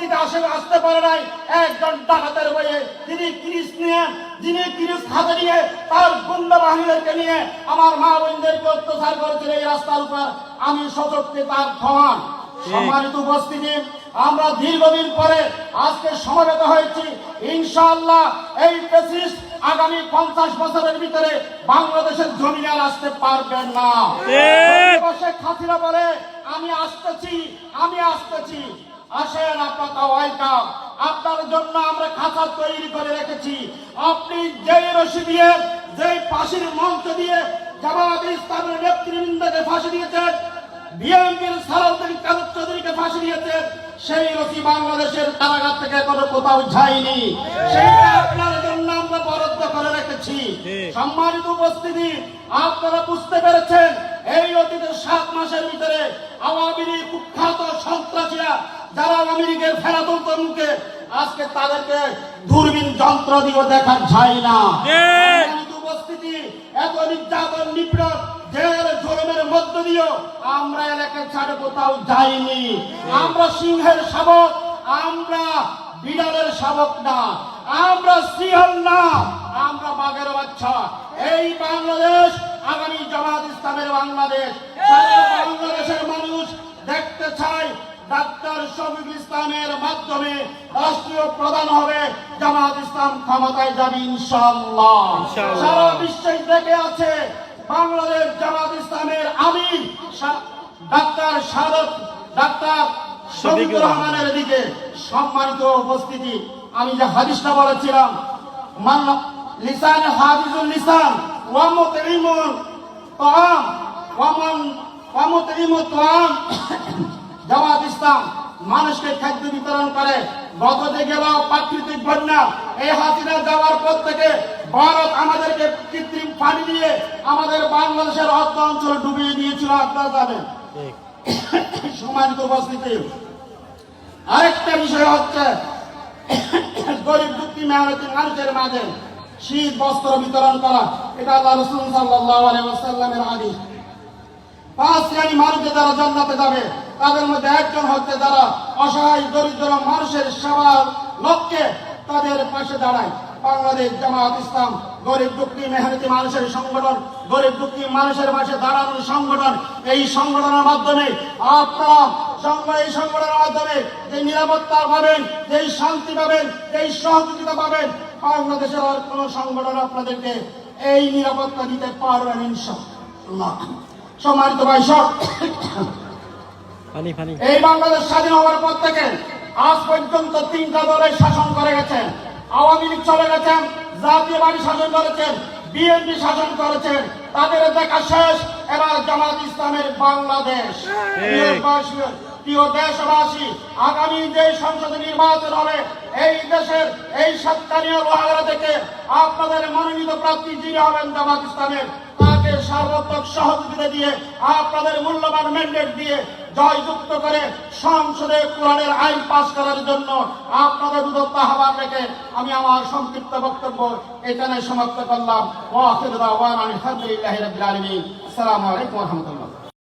উপস্থিত আসতে পারে নাই একজন ডাকাতের বয়ে, যিনি ক্রিস হাতে নিয়ে তার গুন্ডা বাহিনীদেরকে নিয়ে আমার মা বোনদেরকে অত্যাচার করেছিল এই রাস্তার উপর। আমি সচক্ষে তার প্রমাণ। সম্মানিত উপস্থিতি, আমরা দীর্ঘদিন পরে আজকে সমবেত হয়েছি। ইনশাআল্লাহ এই ফ্যাসিস্ট আগামী 50 বছরের ভিতরে বাংলাদেশের জমিনে আর আসতে পারবেন না। খাতিরা বলে আমি আসতেছি, আসেন, আপনাকে ওয়েলকাম। আপনার জন্য আমরা খাঁচা তৈরি করে রেখেছি। আপনি যেই রশি দিয়ে, যেই ফাঁসির মঞ্চ দিয়ে জামায়াতে ইসলামের নেতৃবৃন্দকে ফাঁসি দিয়েছেন, বিএনপির সালাউদ্দিন কাদের চৌধুরীকে ফাঁসি দিয়েছেন, সেই রশি বাংলাদেশের কারাগার থেকে কোনো কোথাও যায়নি। সেটা আপনার জন্য আমরা বরাদ্দ করে রেখেছি। সম্মানিত উপস্থিতি, আপনারা বুঝতে পেরেছেন এই অতীতের 7 মাসের ভিতরে আওয়ামী লীগ কুখ্যাত সন্ত্রাসীরা যারা আওয়ামী লীগের ফেরাতন্ত মুখে, আজকে তাদেরকে দূরবীন যন্ত্র দিয়েও দেখা যায় না। সম্মানিত উপস্থিতি, এত নির্যাতন নিপীড়ন জেল জুলুমের মধ্য দিয়েও আমরা এলাকার ছাড়ে কোথাও যাইনি। আমরা সিংহের শাবক, আমরা বিড়ালের শাবক না, আমরা সিংহ না, আমরা বাঘের বাচ্চা। এই বাংলাদেশ আগামী জামায়াত ইসলামের বাংলাদেশ। সারা বাংলাদেশের মানুষ দেখতে চায় ডাক্তার শফিকুল ইসলামের মাধ্যমে রাষ্ট্রীয় প্রধান হবে, জামায়াত ইসলাম ক্ষমতায় যাবে ইনশাআল্লাহ। সারা বিশ্বে দেখে আছে বাংলাদেশ জামায়াত ইসলামের আমির ডাক্তার শফিকুর রহমানের দিকে। সম্মানিত উপস্থিতি, আমি যে হাদিসটা বলেছিলাম, লিসান হাফিজুল লিসান ওয়া মুতঈমুল তাআম ওয়া মুতঈমুত তাআম। জামায়াত ইসলাম মানুষকে খাদ্য বিতরণ করে। গততে গেল প্রাকৃতিক বন্যা, এই হাসিনা যাওয়ার পর থেকে ভারত আমাদেরকে কৃত্রিম পানি দিয়ে আমাদের বাংলাদেশের অর্থ অঞ্চল ডুবিয়ে দিয়েছিল, আপনারা জানেন। সম্মানিত উপস্থিতি, আরেকটা বিষয় হচ্ছে গরিব দুঃখী মেহনতি মানুষের মাঝে শীত বস্ত্র বিতরণ করা। এটা আল্লাহ রাসূল সাল্লাল্লাহু আলাইহি ওয়াসাল্লামের হাদিস। 5 শ্রেণী মানুষে যারা জান্নাতে যাবে, তাদের মধ্যে একজন হচ্ছে যারা অসহায় দরিদ্র মানুষের সেবার লক্ষ্যে তাদের পাশে দাঁড়ায়। বাংলাদেশ জামায়াত ইসলাম গরিব দুঃখী মেহনতি মানুষের সংগঠন, গরিব দুঃখী মানুষের পাশে দাঁড়ানোর সংগঠন। এই সংগঠনের মাধ্যমে আপনারা এই সংগঠনের মাধ্যমে যে নিরাপত্তা পাবেন, যেই শান্তি পাবেন, যেই সহযোগিতা পাবেন, বাংলাদেশের আর কোন সংগঠন আপনাদেরকে এই নিরাপত্তা দিতে পারবেন ইনশাআল্লাহ। সম্মানিত ভাই সব, এই বাংলাদেশ স্বাধীন হওয়ার পর থেকে আজ পর্যন্ত 3টা দলের শাসন করে গেছেন। আওয়ামী লীগ চলে গেছেন, জাতীয় পার্টি শাসন করেছেন, বিএনপি শাসন করেছেন, তাদের দেখা শেষ। এবার জামায়াত ইসলামের বাংলাদেশ। প্রিয় দেশবাসী, আগামী যে সংসদ নির্বাচন হবে, এই দেশের এই সাতকানিয়া লোহাগড়া থেকে আপনাদের মনোনীত প্রার্থী যিনি হবেন জামায়াত ইসলামের, তাকে সর্বাত্মক সহযোগিতা দিয়ে আপনাদের মূল্যবান ম্যান্ডেট দিয়ে জয়যুক্ত করে সংসদে কোরআনের আইন পাস করার জন্য আপনাদের উদ্যোক্তা আহ্বান রেখে আমি আমার সংক্ষিপ্ত বক্তব্য এখানে সমাপ্ত করলাম। ওয়া আখিরু দাওয়ানা আলহামদুলিল্লাহি রাব্বিল আলামিন। আসসালামু আলাইকুম ওয়া রাহমাতুল্লাহ।